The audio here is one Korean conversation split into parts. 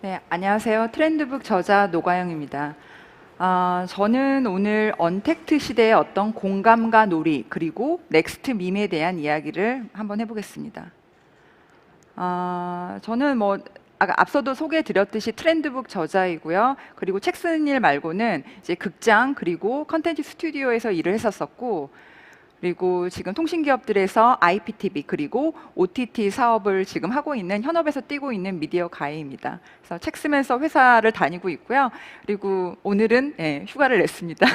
네, 안녕하세요. 트렌드북 저자 노가영입니다. 저는 오늘 언택트 시대의 어떤 공감과 놀이 그리고 넥스트 밈에 대한 이야기를 한번 해보겠습니다. 저는 아까 앞서도 소개해드렸듯이 트렌드북 저자이고요. 그리고 책 쓰는 일 말고는 이제 극장 그리고 컨텐츠 스튜디오에서 일을 했었었고, 그리고 지금 통신기업들에서 IPTV 그리고 OTT 사업을 지금 하고 있는 현업에서 뛰고 있는 미디어 가해입니다. 그래서 책 쓰면서 회사를 다니고 있고요. 그리고 오늘은 휴가를 냈습니다.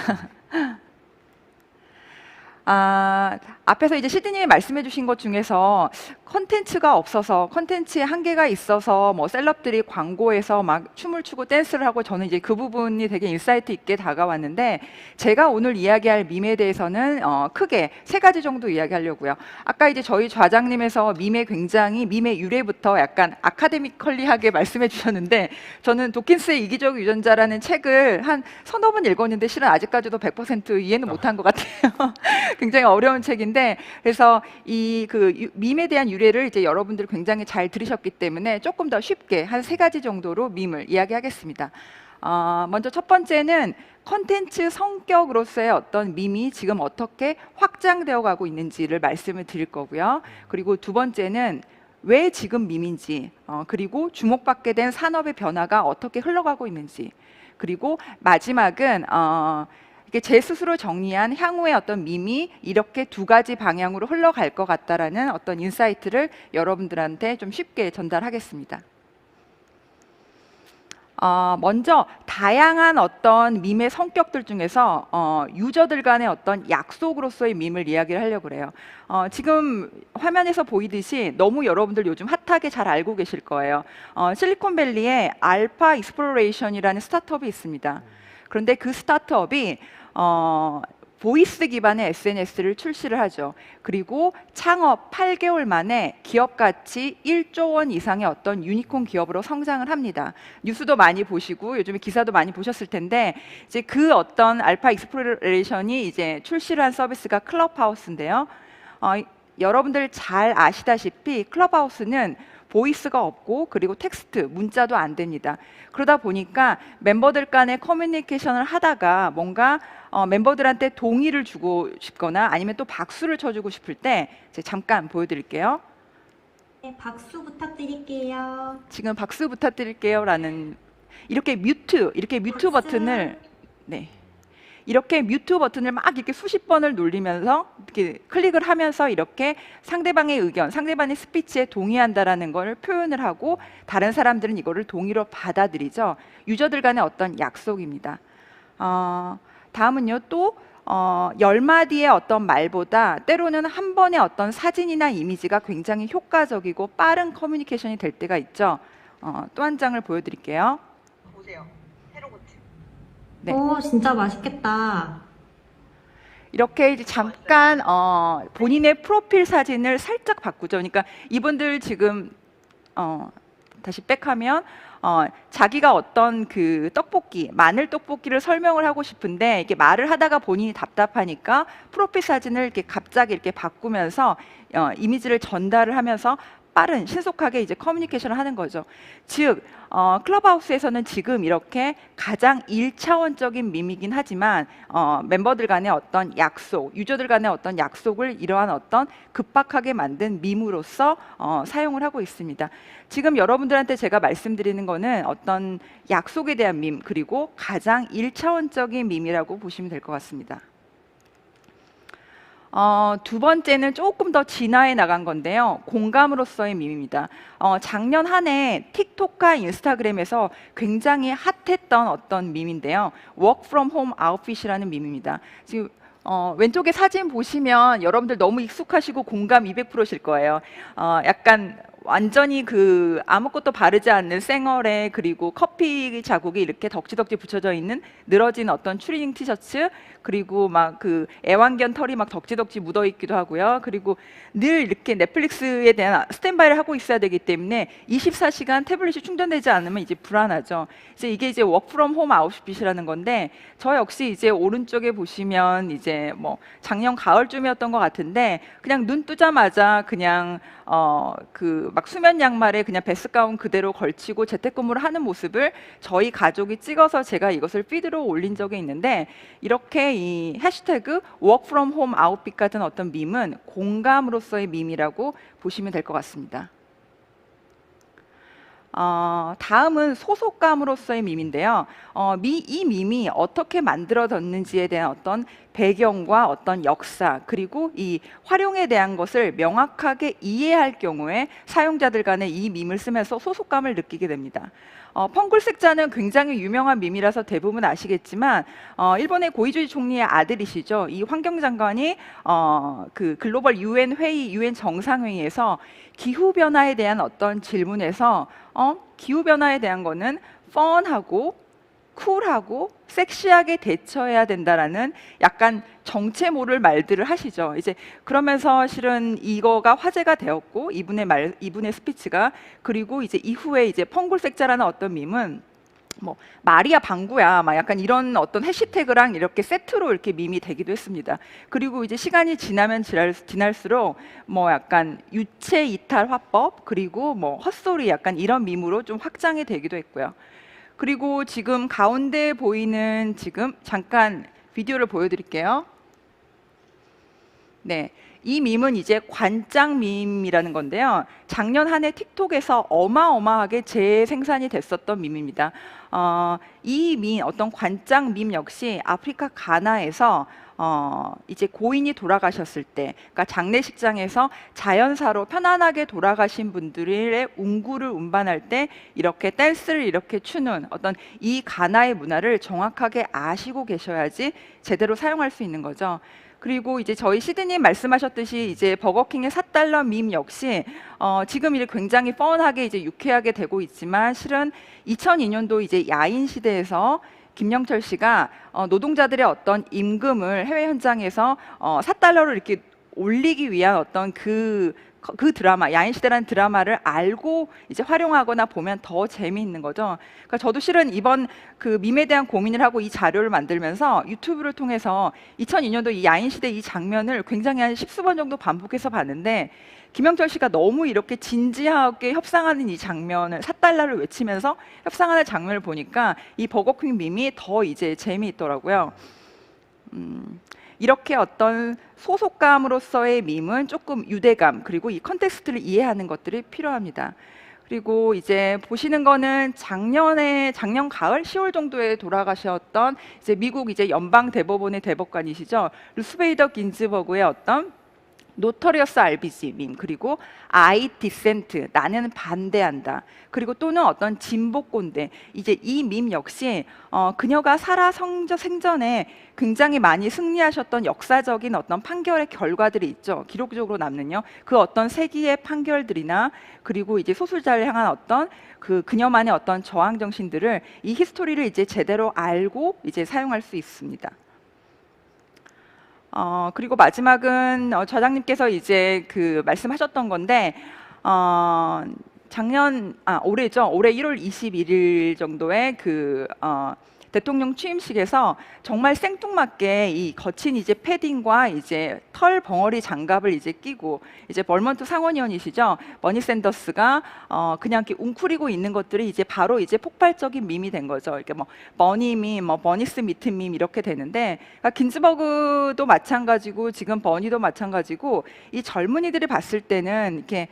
앞에서 이제 시드님이 말씀해 주신 것 중에서 컨텐츠가 없어서 컨텐츠에 한계가 있어서 뭐 셀럽들이 광고에서 막 춤을 추고 댄스를 하고 저는 이제 그 부분이 되게 인사이트 있게 다가왔는데 제가 오늘 이야기할 밈에 대해서는 크게 세 가지 정도 이야기하려고요. 아까 이제 저희 좌장님에서 밈의 유래부터 약간 아카데미컬리하게 말씀해 주셨는데 저는 도킨스의 이기적 유전자라는 책을 한 서너 번 읽었는데 실은 아직까지도 100% 이해는 못한 것 같아요. 굉장히 어려운 책인데 그래서 이 밈에 대한 유래를 이제 여러분들 굉장히 잘 들으셨기 때문에 조금 더 쉽게 한 세 가지 정도로 밈을 이야기하겠습니다. 먼저 첫 번째는 컨텐츠 성격으로서의 어떤 밈이 지금 어떻게 확장되어 가고 있는지를 말씀을 드릴 거고요. 그리고 두 번째는 왜 지금 밈인지, 그리고 주목받게 된 산업의 변화가 어떻게 흘러가고 있는지, 그리고 마지막은 이게 제 스스로 정리한 향후의 어떤 밈이 이렇게 두 가지 방향으로 흘러갈 것 같다라는 어떤 인사이트를 여러분들한테 좀 쉽게 전달하겠습니다. 먼저 다양한 어떤 밈의 성격들 중에서 유저들 간의 어떤 약속으로서의 밈을 이야기를 하려고 그래요. 지금 화면에서 보이듯이 너무 여러분들 요즘 핫하게 잘 알고 계실 거예요. 실리콘밸리에 알파 익스플로레이션이라는 스타트업이 있습니다. 그런데 그 스타트업이 보이스 기반의 SNS를 출시를 하죠. 그리고 창업 8개월 만에 기업 가치 1조 원 이상의 어떤 유니콘 기업으로 성장을 합니다. 뉴스도 많이 보시고 요즘에 기사도 많이 보셨을 텐데 이제 그 어떤 알파 익스플로레이션이 이제 출시를 한 서비스가 클럽하우스인데요. 여러분들 잘 아시다시피 클럽하우스는 보이스가 없고 그리고 텍스트, 문자도 안 됩니다. 그러다 보니까 멤버들 간의 커뮤니케이션을 하다가 뭔가 멤버들한테 동의를 주고 싶거나 아니면 또 박수를 쳐주고 싶을 때 잠깐 보여드릴게요. 네, 박수 부탁드릴게요. 지금 박수 부탁드릴게요라는 이렇게 뮤트 박수. 버튼을 네. 이렇게 뮤트 버튼을 막 이렇게 수십 번을 눌리면서 이렇게 클릭을 하면서 이렇게 상대방의 의견, 상대방의 스피치에 동의한다라는 걸 표현을 하고 다른 사람들은 이거를 동의로 받아들이죠. 유저들 간의 어떤 약속입니다. 다음은요 또 10마디의 어떤 말보다 때로는 한 번의 어떤 사진이나 이미지가 굉장히 효과적이고 빠른 커뮤니케이션이 될 때가 있죠. 또 한 장을 보여드릴게요. 보세요. 테로고트. 네. 오, 진짜 맛있겠다. 이렇게 이제 잠깐 본인의 프로필 사진을 살짝 바꾸죠. 그러니까 이분들 지금 다시 백하면 자기가 어떤 그 떡볶이, 마늘 떡볶이를 설명을 하고 싶은데 이렇게 말을 하다가 본인이 답답하니까 프로필 사진을 이렇게 갑자기 이렇게 바꾸면서 이미지를 전달을 하면서 빠른 신속하게 이제 커뮤니케이션을 하는 거죠. 즉 클럽하우스에서는 지금 이렇게 가장 1차원적인 밈이긴 하지만 멤버들 간의 어떤 약속, 유저들 간의 어떤 약속을 이러한 어떤 급박하게 만든 밈으로서 사용을 하고 있습니다. 지금 여러분들한테 제가 말씀드리는 거는 어떤 약속에 대한 밈 그리고 가장 1차원적인 밈이라고 보시면 될 것 같습니다. 두 번째는 조금 더 진화해 나간 건데요. 공감으로서의 밈입니다. 작년 한 해 틱톡과 인스타그램에서 굉장히 핫했던 어떤 밈인데요. Work from home outfit이라는 밈입니다. 지금 왼쪽에 사진 보시면 여러분들 너무 익숙하시고 공감 200%실 거예요. 약간 완전히 그 아무것도 바르지 않는 생얼에 그리고 커피 자국이 이렇게 덕지덕지 붙여져 있는 늘어진 어떤 추리닝 티셔츠 그리고 막 그 애완견 털이 막 덕지덕지 묻어 있기도 하고요. 그리고 늘 이렇게 넷플릭스에 대한 스탠바이를 하고 있어야 되기 때문에 24시간 태블릿이 충전되지 않으면 이제 불안하죠. 이게 이제 워크 프롬 홈 아웃핏이라는 건데 저 역시 이제 오른쪽에 보시면 이제 뭐 작년 가을쯤이었던 것 같은데 그냥 눈 뜨자마자 그냥 그 막 수면 양말에 그냥 베스 가운 그대로 걸치고 재택근무를 하는 모습을 저희 가족이 찍어서 제가 이것을 피드로 올린 적이 있는데, 이렇게 이 해시태그 work from home 아웃핏 같은 어떤 밈은 공감으로서의 밈이라고 보시면 될 것 같습니다. 다음은 소속감으로서의 밈인데요. 이 밈이 어떻게 만들어졌는지에 대한 어떤 배경과 어떤 역사, 그리고 이 활용에 대한 것을 명확하게 이해할 경우에 사용자들 간에 이 밈을 쓰면서 소속감을 느끼게 됩니다. 펑글색자는 굉장히 유명한 밈이라서 대부분 아시겠지만, 일본의 고이즈미 총리의 아들이시죠. 이 환경장관이 그 글로벌 유엔 회의, 유엔 정상회의에서 기후 변화에 대한 어떤 질문에서 기후 변화에 대한 거는 펀하고 쿨하고 섹시하게 대처해야 된다라는 약간 정체 모를 말들을 하시죠. 이제 그러면서 실은 이거가 화제가 되었고, 이분의 스피치가, 그리고 이제 이후에 이제 펑골색자라는 어떤 밈은 뭐 마리아 방구야 막 약간 이런 어떤 해시태그랑 이렇게 세트로 이렇게 밈이 되기도 했습니다. 그리고 이제 시간이 지나면 지날수록 뭐 약간 유체 이탈 화법, 그리고 뭐 헛소리, 약간 이런 밈으로 좀 확장이 되기도 했고요. 그리고 지금 가운데 보이는, 지금 잠깐 비디오를 보여드릴게요. 네, 이 밈은 이제 관짱 밈이라는 건데요. 작년 한 해 틱톡에서 어마어마하게 재생산이 됐었던 밈입니다. 이 밈, 어떤 관짱 밈 역시 아프리카 가나에서 이제 고인이 돌아가셨을 때, 그러니까 장례식장에서 자연사로 편안하게 돌아가신 분들의 운구를 운반할 때 이렇게 댄스를 이렇게 추는 어떤 이 가나의 문화를 정확하게 아시고 계셔야지 제대로 사용할 수 있는 거죠. 그리고 이제 저희 시드님 말씀하셨듯이 이제 버거킹의 $4 밈 역시 지금 이제 굉장히 뻔하게 이제 유쾌하게 되고 있지만, 실은 2002년도 이제 야인 시대에서 김영철 씨가 노동자들의 어떤 임금을 해외 현장에서 $4로 이렇게 올리기 위한 어떤 그 드라마, 야인시대라는 드라마를 알고 이제 활용하거나 보면 더 재미있는 거죠. 그러니까 저도 실은 이번 그 밈에 대한 고민을 하고 이 자료를 만들면서 유튜브를 통해서 2002년도 이 야인시대 이 장면을 굉장히 한 10수번 정도 반복해서 봤는데, 김영철 씨가 너무 이렇게 진지하게 협상하는 이 장면을, $4를 외치면서 협상하는 장면을 보니까 이 버거킹 밈이 더 이제 재미있더라고요. 이렇게 어떤 소속감으로서의 밈은 조금 유대감, 그리고 이 컨텍스트를 이해하는 것들이 필요합니다. 그리고 이제 보시는 거는 작년 가을 10월 정도에 돌아가셨던 이제 미국 이제 연방 대법원의 대법관이시죠. 루스베이더 긴즈버그의 어떤 노터리어스 RBG 밈, 그리고 I dissent, 나는 반대한다, 그리고 또는 어떤 진보 꼰대, 이제 이 밈 역시 그녀가 살아 생전에 굉장히 많이 승리하셨던 역사적인 어떤 판결의 결과들이 있죠. 기록적으로 남는요. 그 어떤 세기의 판결들이나, 그리고 이제 소수자를 향한 어떤 그녀만의 어떤 저항 정신들을, 이 히스토리를 이제 제대로 알고 이제 사용할 수 있습니다. 그리고 마지막은 저장님께서 이제 그 말씀하셨던 건데, 올해죠. 올해 1월 21일 정도에 그 대통령 취임식에서 정말 생뚱맞게 이 거친 이제 패딩과 이제 털 벙어리 장갑을 이제 끼고, 이제 벌먼트 상원의원이시죠, 버니 샌더스가 그냥 이렇게 웅크리고 있는 것들이 이제 바로 이제 폭발적인 밈이 된 거죠. 이렇게 뭐 버니 밈, 뭐 버니 스미트 밈 이렇게 되는데, 그러니까 긴즈버그도 마찬가지고 지금 버니도 마찬가지고, 이 젊은이들이 봤을 때는 이렇게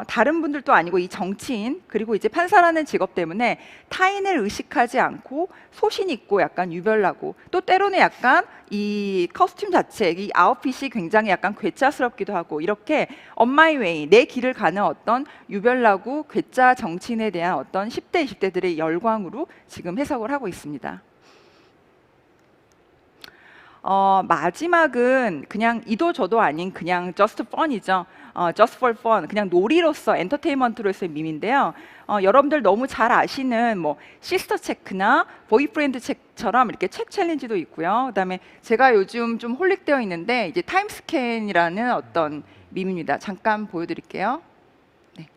다른 분들도 아니고 이 정치인, 그리고 이제 판사라는 직업 때문에 타인을 의식하지 않고 소신 있고 약간 유별나고, 또 때로는 약간 이 커스튬 자체, 이 아웃핏이 굉장히 약간 괴짜스럽기도 하고, 이렇게 on my way, 내 길을 가는 어떤 유별나고 괴짜 정치인에 대한 어떤 10대, 20대들의 열광으로 지금 해석을 하고 있습니다. 마지막은 그냥 이도 저도 아닌 그냥 just fun이죠. just for fun, 그냥 놀이로서, 엔터테인먼트로서의 밈인데요. 여러분들 너무 잘 아시는 뭐 시스터 체크나 보이프렌드 체크처럼 이렇게 책 챌린지도 있고요. 그다음에 제가 요즘 좀 홀릭되어 있는데 이제 타임스캔이라는 어떤 밈입니다. 잠깐 보여드릴게요. 네.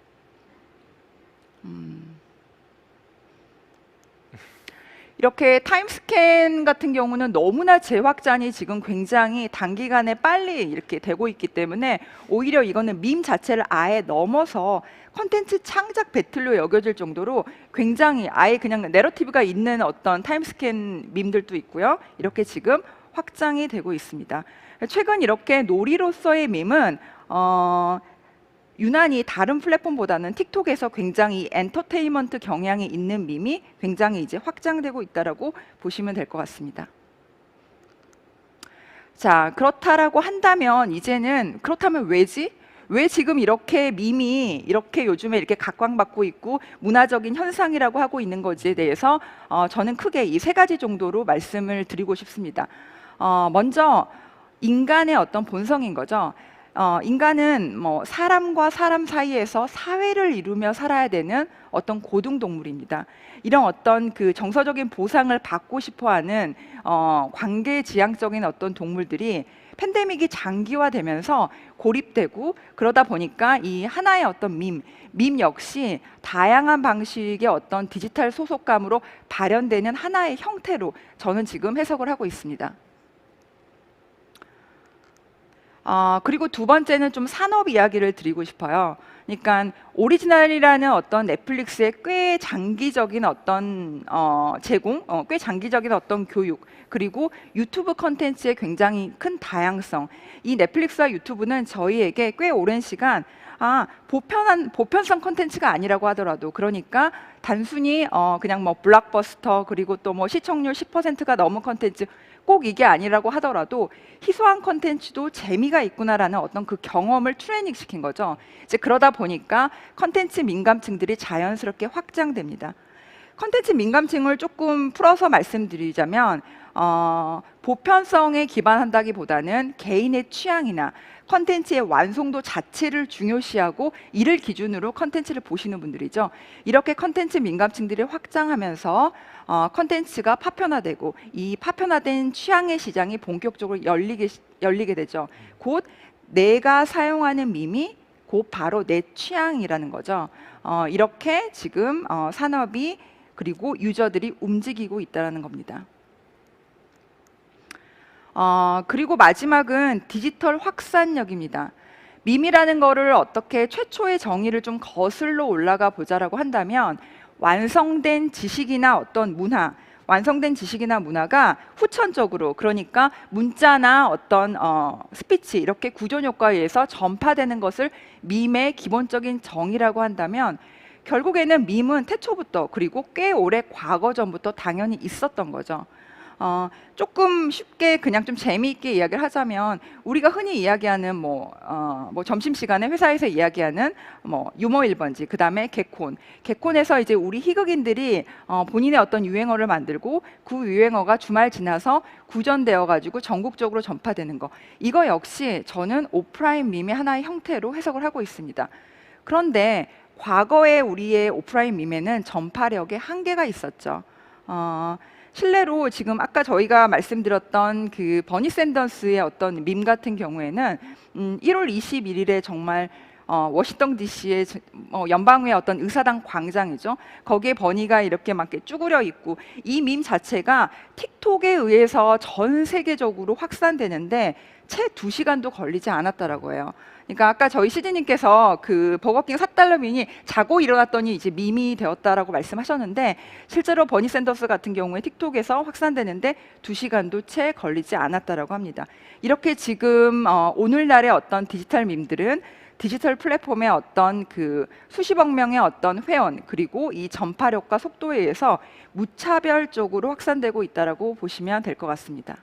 이렇게 타임스캔 같은 경우는 너무나 재확산이 지금 굉장히 단기간에 빨리 이렇게 되고 있기 때문에 오히려 이거는 밈 자체를 아예 넘어서 컨텐츠 창작 배틀로 여겨질 정도로 굉장히 아예 그냥 내러티브가 있는 어떤 타임스캔 밈들도 있고요. 이렇게 지금 확장이 되고 있습니다. 최근 이렇게 놀이로서의 밈은 유난히 다른 플랫폼보다는 틱톡에서 굉장히 엔터테인먼트 경향이 있는 밈이 굉장히 이제 확장되고 있다라고 보시면 될 것 같습니다. 자, 그렇다라고 한다면 이제는 그렇다면 왜지? 왜 지금 이렇게 밈이 이렇게 요즘에 이렇게 각광받고 있고 문화적인 현상이라고 하고 있는 것에 대해서 저는 크게 이 세 가지 정도로 말씀을 드리고 싶습니다. 먼저 인간의 어떤 본성인 거죠. 인간은 뭐 사람과 사람 사이에서 사회를 이루며 살아야 되는 어떤 고등동물입니다. 이런 어떤 그 정서적인 보상을 받고 싶어하는 관계지향적인 어떤 동물들이 팬데믹이 장기화되면서 고립되고 그러다 보니까 이 하나의 어떤 밈 역시 다양한 방식의 어떤 디지털 소속감으로 발현되는 하나의 형태로 저는 지금 해석을 하고 있습니다. 그리고 두 번째는 좀 산업 이야기를 드리고 싶어요. 그러니까 오리지널이라는 어떤 넷플릭스의 꽤 장기적인 어떤 제공, 꽤 장기적인 어떤 교육, 그리고 유튜브 컨텐츠의 굉장히 큰 다양성. 이 넷플릭스와 유튜브는 저희에게 꽤 오랜 시간 보편성 컨텐츠가 아니라고 하더라도, 그러니까 단순히 그냥 뭐 블록버스터 그리고 또 뭐 시청률 10%가 넘은 컨텐츠, 꼭 이게 아니라고 하더라도 희소한 컨텐츠도 재미가 있구나라는 어떤 그 경험을 트레이닝 시킨 거죠. 이제 그러다 보니까 컨텐츠 민감층들이 자연스럽게 확장됩니다. 컨텐츠 민감층을 조금 풀어서 말씀드리자면 보편성에 기반한다기보다는 개인의 취향이나 컨텐츠의 완성도 자체를 중요시하고 이를 기준으로 컨텐츠를 보시는 분들이죠. 이렇게 컨텐츠 민감층들이 확장하면서 컨텐츠가 파편화되고 이 파편화된 취향의 시장이 본격적으로 열리게 되죠. 곧 내가 사용하는 밈이 곧 바로 내 취향이라는 거죠. 이렇게 지금 산업이 그리고 유저들이 움직이고 있다는 겁니다. 그리고 마지막은 디지털 확산력입니다. 밈이라는 거를 어떻게 최초의 정의를 좀 거슬러 올라가 보자라고 한다면 완성된 지식이나 어떤 문화, 완성된 지식이나 문화가 후천적으로, 그러니까 문자나 어떤 스피치 이렇게 구조 효과에 의해서 전파되는 것을 밈의 기본적인 정의라고 한다면 결국에는 밈은 태초부터 그리고 꽤 오래 과거 전부터 당연히 있었던 거죠. 조금 쉽게 그냥 좀 재미있게 이야기를 하자면 우리가 흔히 이야기하는 뭐 점심시간에 회사에서 이야기하는 뭐 유머 1번지, 그 다음에 개콘에서 이제 우리 희극인들이 본인의 어떤 유행어를 만들고 그 유행어가 주말 지나서 구전되어 가지고 전국적으로 전파되는 거, 이거 역시 저는 오프라인 밈의 하나의 형태로 해석을 하고 있습니다. 그런데 과거에 우리의 오프라인 밈에는 전파력에 한계가 있었죠. 실례로 지금 아까 저희가 말씀드렸던 그 버니 샌더스의 어떤 밈 같은 경우에는 1월 21일에 정말 워싱턴 DC의 연방의 어떤 의사당 광장이죠. 거기에 버니가 이렇게 막 쭈그려 있고, 이 밈 자체가 틱톡에 의해서 전 세계적으로 확산되는데 채 2시간도 걸리지 않았다라고 해요. 그러니까 아까 저희 CD님께서 그 버거킹 4달러 밈이 자고 일어났더니 이제 밈이 되었다라고 말씀하셨는데, 실제로 버니 샌더스 같은 경우에 틱톡에서 확산되는데 2시간도 채 걸리지 않았다라고 합니다. 이렇게 지금 오늘날의 어떤 디지털 밈들은 디지털 플랫폼의 어떤 그 수십억 명의 어떤 회원 그리고 이 전파력과 속도에 의해서 무차별적으로 확산되고 있다라고 보시면 될 것 같습니다.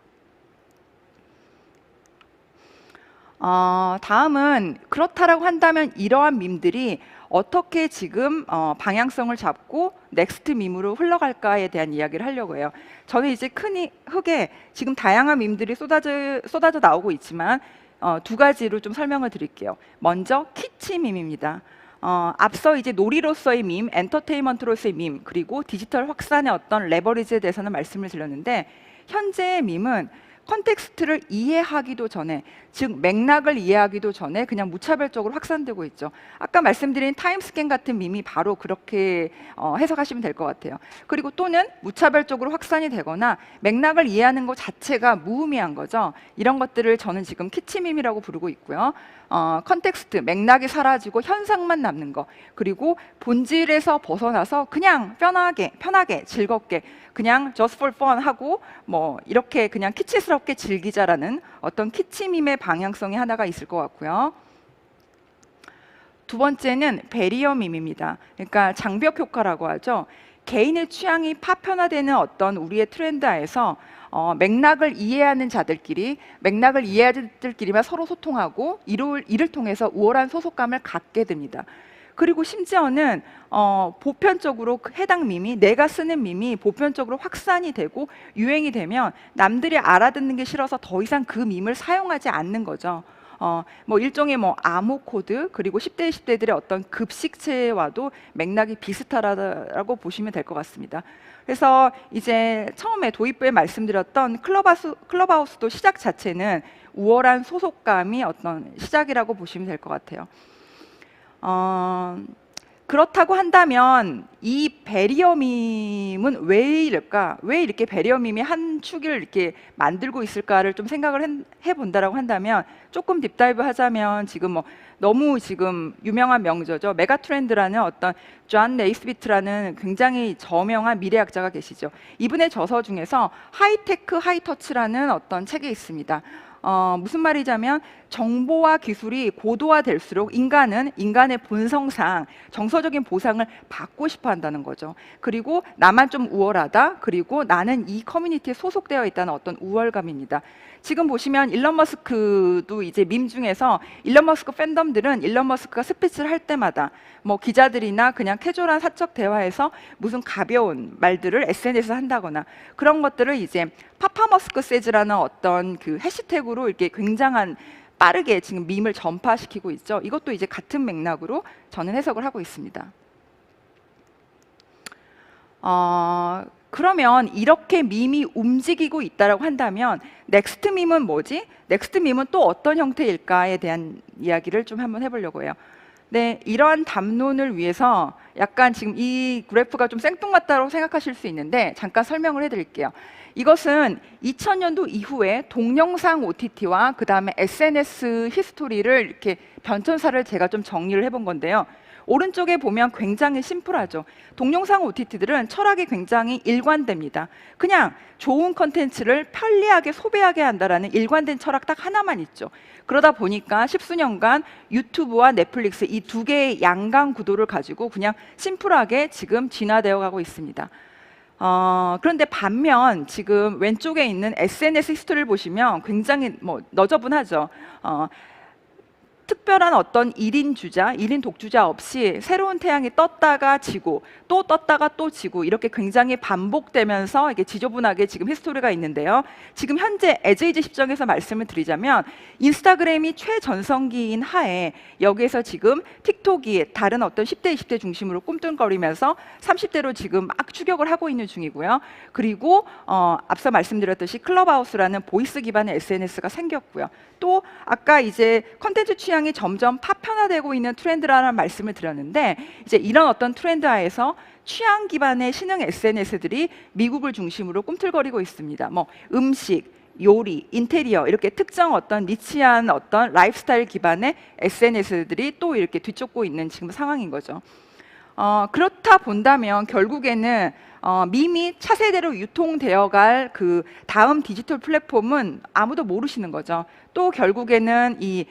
다음은 그렇다라고 한다면 이러한 밈들이 어떻게 지금 방향성을 잡고 넥스트 밈으로 흘러갈까에 대한 이야기를 하려고 해요. 저는 이제 크게 지금 다양한 밈들이 쏟아져 나오고 있지만 두 가지로 좀 설명을 드릴게요. 먼저 키치 밈입니다. 앞서 이제 놀이로서의 밈, 엔터테인먼트로서의 밈, 그리고 디지털 확산의 어떤 레버리지에 대해서는 말씀을 드렸는데, 현재의 밈은 컨텍스트를 이해하기도 전에, 즉 맥락을 이해하기도 전에 그냥 무차별적으로 확산되고 있죠. 아까 말씀드린 타임스캔 같은 밈이 바로 그렇게 해석하시면 될 것 같아요. 그리고 또는 무차별적으로 확산이 되거나 맥락을 이해하는 것 자체가 무의미한 거죠. 이런 것들을 저는 지금 키치밈이라고 부르고 있고요. 컨텍스트, 맥락이 사라지고 현상만 남는 거, 그리고 본질에서 벗어나서 그냥 편하게 즐겁게 그냥 just for fun 하고 뭐 이렇게 그냥 키치스럽게 즐기자라는 어떤 키치밈의 방향성이 하나가 있을 것 같고요. 두 번째는 베리어 밈입니다. 그러니까 장벽 효과라고 하죠. 개인의 취향이 파편화되는 어떤 우리의 트렌드하에서 맥락을 이해하는 자들끼리, 맥락을 이해하는 자들끼리만 서로 소통하고 이를 통해서 우월한 소속감을 갖게 됩니다. 그리고 심지어는 보편적으로 해당 밈이, 내가 쓰는 밈이 보편적으로 확산이 되고 유행이 되면 남들이 알아듣는 게 싫어서 더 이상 그 밈을 사용하지 않는 거죠. 뭐 일종의 뭐 암호 코드, 그리고 10대, 20대들의 어떤 급식체와도 맥락이 비슷하다고 보시면 될 것 같습니다. 그래서 이제 처음에 도입부에 말씀드렸던 클럽하우스도 시작 자체는 우월한 소속감이 어떤 시작이라고 보시면 될 것 같아요. 그렇다고 한다면 이 베리어밈은 왜 이럴까? 왜 이렇게 베리어밈이 한 축을 이렇게 만들고 있을까를 좀 생각을 해본다라고 한다면, 조금 딥다이브 하자면 지금 뭐 너무 지금 유명한 명저죠. 메가트렌드라는 어떤 존 네이스비트라는 굉장히 저명한 미래학자가 계시죠. 이분의 저서 중에서 하이테크 하이터치라는 어떤 책이 있습니다. 무슨 말이냐면 정보와 기술이 고도화될수록 인간은 인간의 본성상 정서적인 보상을 받고 싶어 한다는 거죠. 그리고 나만 좀 우월하다, 그리고 나는 이 커뮤니티에 소속되어 있다는 어떤 우월감입니다. 지금 보시면 일론 머스크도 이제 밈 중에서 일론 머스크 팬덤들은 일론 머스크가 스피치를 할 때마다 뭐 기자들이나 그냥 캐주얼한 사적 대화에서 무슨 가벼운 말들을 SNS에서 한다거나 그런 것들을 이제 파파머스크 세즈라는 어떤 그 해시태그로 이렇게 굉장한 빠르게 지금 밈을 전파시키고 있죠. 이것도 이제 같은 맥락으로 저는 해석을 하고 있습니다. 그러면 이렇게 밈이 움직이고 있다라고 한다면 넥스트 밈은 뭐지? 넥스트 밈은 또 어떤 형태일까에 대한 이야기를 좀 한번 해보려고 해요. 네, 이러한 담론을 위해서 약간 지금 이 그래프가 좀 생뚱맞다고 생각하실 수 있는데 잠깐 설명을 해드릴게요. 이것은 2000년도 이후에 동영상 OTT와 그 다음에 SNS 히스토리를 이렇게 변천사를 제가 좀 정리를 해본 건데요. 오른쪽에 보면 굉장히 심플하죠. 동영상 OTT들은 철학이 굉장히 일관됩니다. 그냥 좋은 컨텐츠를 편리하게 소비하게 한다라는 일관된 철학 딱 하나만 있죠. 그러다 보니까 십수년간 유튜브와 넷플릭스 이 두 개의 양강 구도를 가지고 그냥 심플하게 지금 진화되어 가고 있습니다. 그런데 반면 지금 왼쪽에 있는 SNS 히스토리를 보시면 굉장히 뭐 너저분하죠. 특별한 어떤 1인 주자, 1인 독주자 없이 새로운 태양이 떴다가 지고 또 떴다가 또 지고 이렇게 굉장히 반복되면서 이게 지저분하게 지금 히스토리가 있는데요. 지금 현재 에즈이즈 시점에서 말씀을 드리자면 인스타그램이 최전성기인 하에 여기에서 지금 틱톡이 다른 어떤 10대, 20대 중심으로 꿈틀거리면서 30대로 지금 막 추격을 하고 있는 중이고요. 그리고 앞서 말씀드렸듯이 클럽하우스라는 보이스 기반의 SNS가 생겼고요. 또 아까 이제 컨텐츠 취향이 점점 파편화되고 있는 트렌드라는 말씀을 드렸는데 이제 이런 어떤 트렌드 하에서 취향 기반의 신흥 SNS들이 미국을 중심으로 꿈틀거리고 있습니다. 뭐 음식, 요리, 인테리어 이렇게 특정 어떤 니치한 어떤 라이프스타일 기반의 SNS들이 또 이렇게 뒤쫓고 있는 지금 상황인 거죠. 그렇다 본다면 결국에는 밈이 차세대로 유통되어갈 그 다음 디지털 플랫폼은 아무도 모르시는 거죠. 또 결국에는 이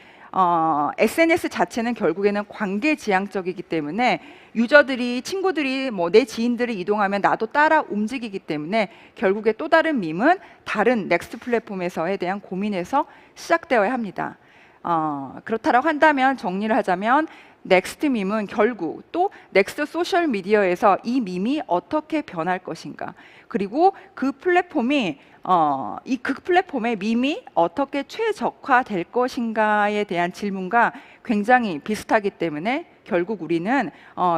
SNS 자체는 결국에는 관계지향적이기 때문에 유저들이, 친구들이, 뭐 내 지인들이 이동하면 나도 따라 움직이기 때문에 결국에 또 다른 밈은 다른 넥스트 플랫폼에서에 대한 고민에서 시작되어야 합니다. 그렇다고 한다면 정리를 하자면 넥스트 밈은 결국 또 넥스트 소셜 미디어에서 이 밈이 어떻게 변할 것인가, 그리고 그 플랫폼이 그 플랫폼의 밈이 어떻게 최적화될 것인가에 대한 질문과 굉장히 비슷하기 때문에 결국 우리는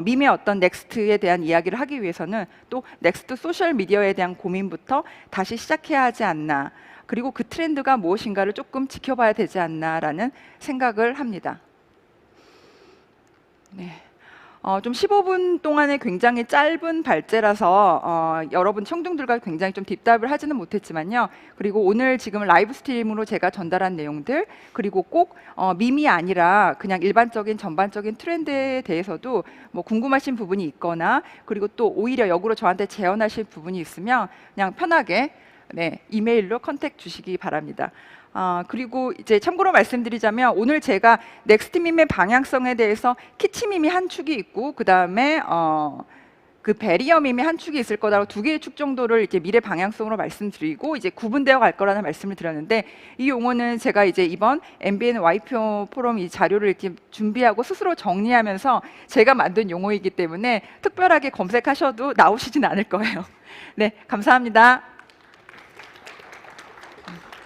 밈의 어떤 넥스트에 대한 이야기를 하기 위해서는 또 넥스트 소셜 미디어에 대한 고민부터 다시 시작해야 하지 않나. 그리고 그 트렌드가 무엇인가를 조금 지켜봐야 되지 않나라는 생각을 합니다. 네. 좀 15분 동안의 굉장히 짧은 발제라서 여러분 청중들과 굉장히 좀 딥다이브를 하지는 못했지만요. 그리고 오늘 지금 라이브 스트림으로 제가 전달한 내용들, 그리고 꼭 밈이 아니라 그냥 일반적인 전반적인 트렌드에 대해서도 뭐 궁금하신 부분이 있거나, 그리고 또 오히려 역으로 저한테 제언하실 부분이 있으면 그냥 편하게 이메일로 컨택 주시기 바랍니다. 그리고 이제 참고로 말씀드리자면 오늘 제가 넥스트밈의 방향성에 대해서 키치밈이 한 축이 있고 그 다음에 그 베리어밈이 한 축이 있을 거다라고 두 개의 축 정도를 이제 미래 방향성으로 말씀드리고 이제 구분되어 갈 거라는 말씀을 드렸는데, 이 용어는 제가 이제 이번 MBN YPO 포럼 이 자료를 이렇게 준비하고 스스로 정리하면서 제가 만든 용어이기 때문에 특별하게 검색하셔도 나오시진 않을 거예요. 네, 감사합니다.